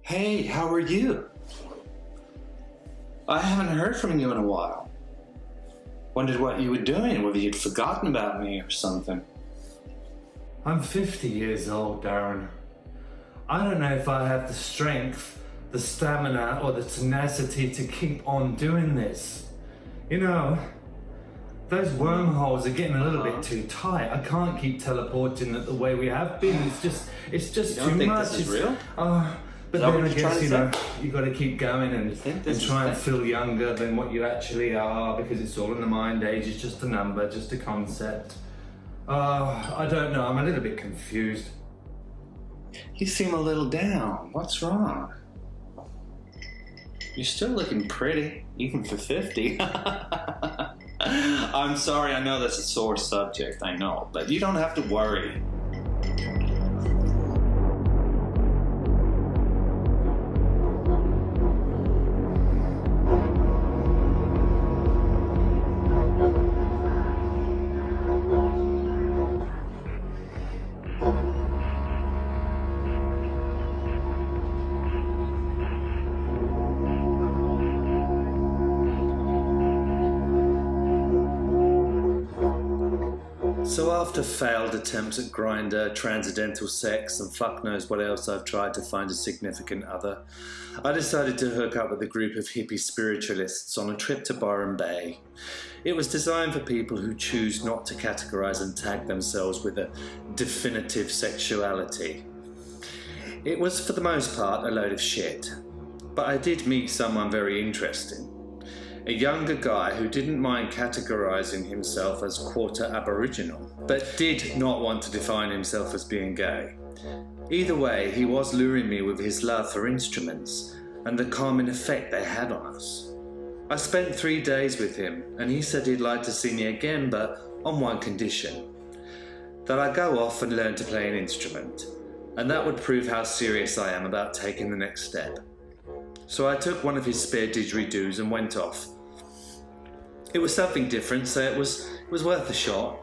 Hey, how are you? I haven't heard from you in a while. Wondered what you were doing, whether you'd forgotten about me or something. I'm 50 years old, Darren. I don't know if I have the strength, the stamina, or the tenacity to keep on doing this. You know, those wormholes are getting a little bit too tight. I can't keep teleporting it the way we have been. It's just You don't too think much. this is real? But that then what I you're trying guess, to you know, say? you got to keep going and think this is try and fake? feel younger than what you actually are, because it's all in the mind. Age is just a number, just a concept. I don't know. I'm a little bit confused. You seem a little down. What's wrong? You're still looking pretty, even for 50. I'm sorry, I know that's a sore subject, I know, but you don't have to worry. So after failed attempts at grinder, transcendental sex, and fuck knows what else I've tried to find a significant other, I decided to hook up with a group of hippie spiritualists on a trip to Byron Bay. It was designed for people who choose not to categorize and tag themselves with a definitive sexuality. It was for the most part a load of shit, but I did meet someone very interesting. A younger guy who didn't mind categorizing himself as quarter Aboriginal, but did not want to define himself as being gay. Either way, he was luring me with his love for instruments and the calming effect they had on us. I spent 3 days with him, and he said he'd like to see me again, but on one condition: that I go off and learn to play an instrument, and that would prove how serious I am about taking the next step. So I took one of his spare didgeridoos and went off. It was something different, so it was worth a shot.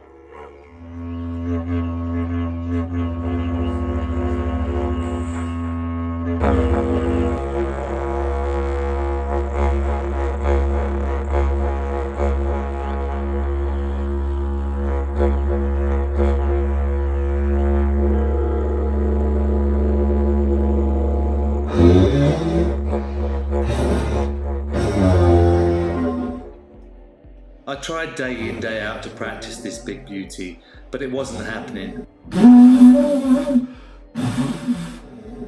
I tried day in, day out to practice this big beauty, but it wasn't happening.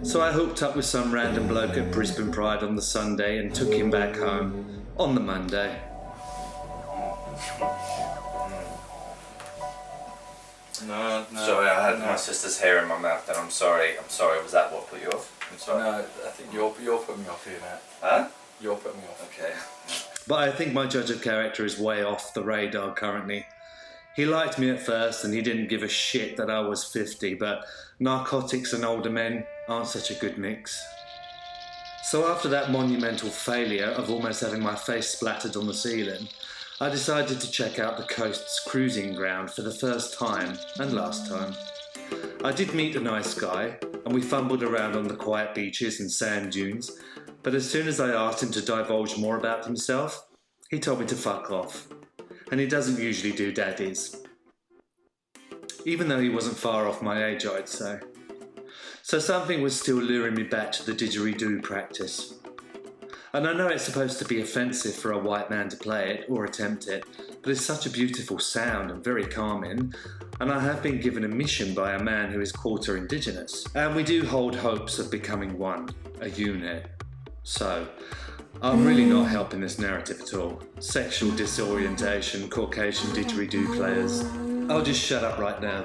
So I hooked up with some random bloke at Brisbane Pride on the Sunday and took him back home on the Monday. No. Sorry, I had my sister's hair in my mouth, and I'm sorry. Was that what put you off? I'm sorry. No, I think you're putting me off here now. Huh? You're putting me off. Okay. But I think my judge of character is way off the radar currently. He liked me at first and he didn't give a shit that I was 50, but narcotics and older men aren't such a good mix. So after that monumental failure of almost having my face splattered on the ceiling, I decided to check out the coast's cruising ground for the first time and last time. I did meet a nice guy, and we fumbled around on the quiet beaches and sand dunes, but as soon as I asked him to divulge more about himself, he told me to fuck off. And he doesn't usually do daddies. Even though he wasn't far off my age, I'd say. So something was still luring me back to the didgeridoo practice. And I know it's supposed to be offensive for a white man to play it or attempt it, but it's such a beautiful sound and very calming, and I have been given a mission by a man who is quarter Indigenous. And we do hold hopes of becoming one, a unit. So, I'm really not helping this narrative at all. Sexual disorientation, Caucasian didgeridoo players. I'll just shut up right now.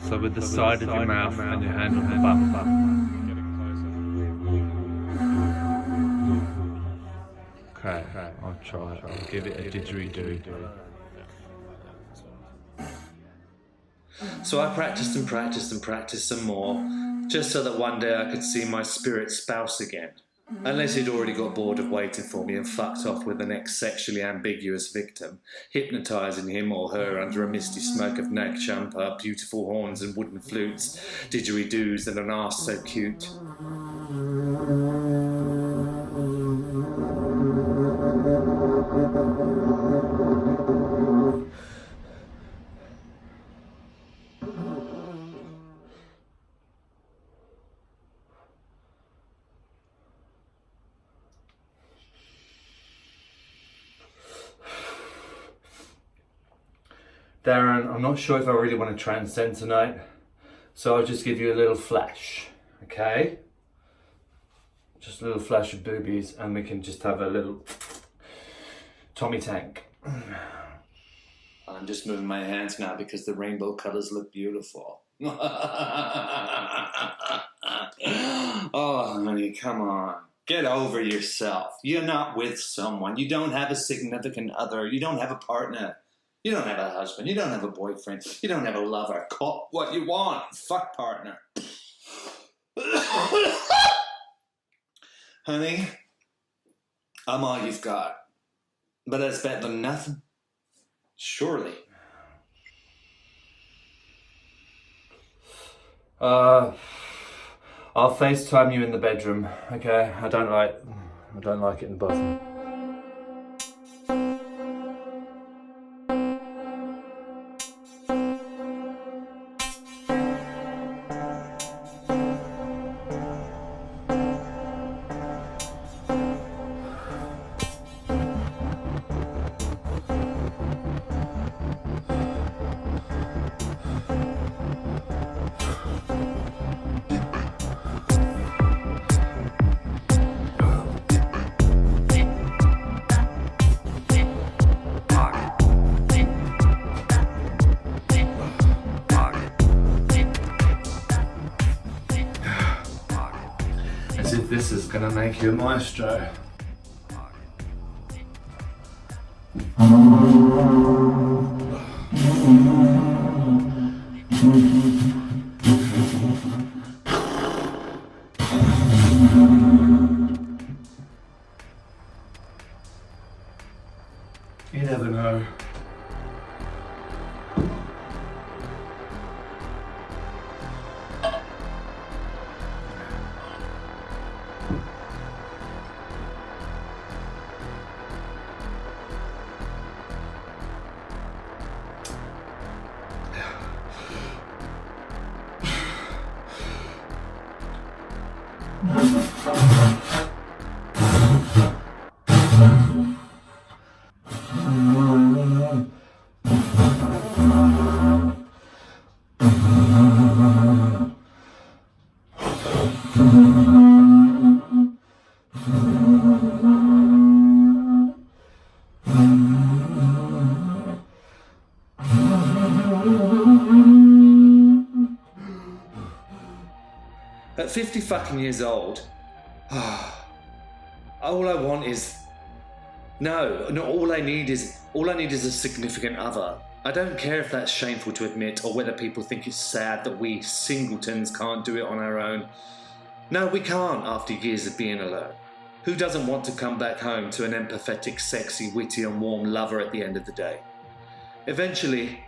So with the side of your mouth and your hand on the bum. Okay, I'll try it. I'll give it a didgeridoo. So I practiced and practiced some more, just so that one day I could see my spirit spouse again. Unless he'd already got bored of waiting for me and fucked off with the next sexually ambiguous victim, hypnotising him or her under a misty smoke of nag champa, beautiful horns and wooden flutes, didgeridoos and an arse so cute. Darren, I'm not sure if I really want to transcend tonight, so I'll just give you a little flash, okay? Just a little flash of boobies and we can just have a little Tommy Tank. I'm just moving my hands now because the rainbow colours look beautiful. Oh, honey, come on. Get over yourself. You're not with someone. You don't have a significant other. You don't have a partner. You don't have a husband. You don't have a boyfriend. You don't have a lover. Call what you want. Fuck partner. Honey, I'm all you've got. But that's better than nothing. Surely. I'll FaceTime you in the bedroom, okay? I don't like it in the bathroom. As if this is gonna make you a maestro. You never know. At 50 fucking years old, all I want is... No, all I need is a significant other. I don't care if that's shameful to admit or whether people think it's sad that we singletons can't do it on our own. No, we can't after years of being alone. Who doesn't want to come back home to an empathetic, sexy, witty and warm lover at the end of the day? Eventually,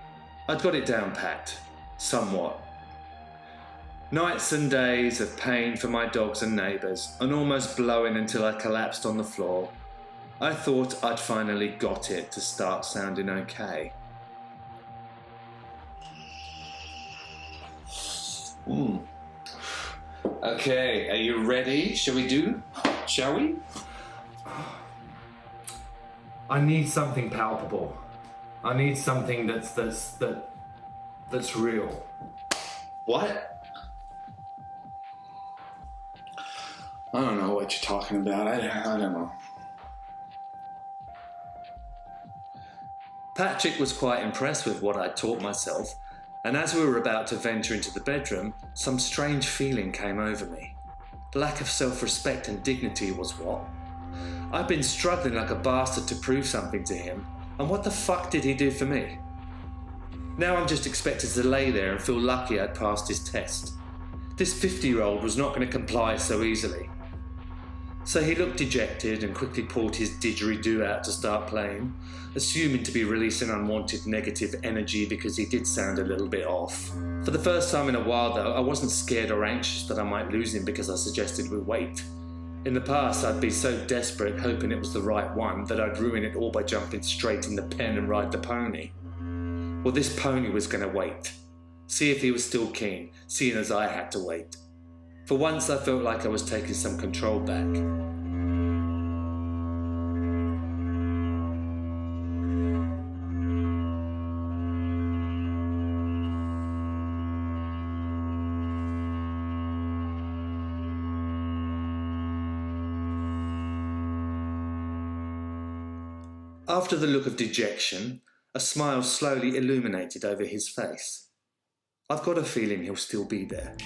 I'd got it down packed. Somewhat. Nights and days of pain for my dogs and neighbours, and almost blowing until I collapsed on the floor. I thought I'd finally got it to start sounding okay. Okay, are you ready? Shall we? I need something palpable. I need something that's real. What? I don't know what you're talking about. I don't know. Patrick was quite impressed with what I'd taught myself, and as we were about to venture into the bedroom, some strange feeling came over me. Lack of self-respect and dignity was what. I'd been struggling like a bastard to prove something to him, and what the fuck did he do for me? Now I'm just expected to lay there and feel lucky I'd passed his test. This 50-year-old was not going to comply so easily. So he looked dejected and quickly pulled his didgeridoo out to start playing, assuming to be releasing unwanted negative energy because he did sound a little bit off. For the first time in a while though, I wasn't scared or anxious that I might lose him because I suggested we wait. In the past, I'd be so desperate hoping it was the right one that I'd ruin it all by jumping straight in the pen and ride the pony. Well, this pony was going to wait. See if he was still keen, seeing as I had to wait. For once, I felt like I was taking some control back. After the look of dejection, a smile slowly illuminated over his face. I've got a feeling he'll still be there.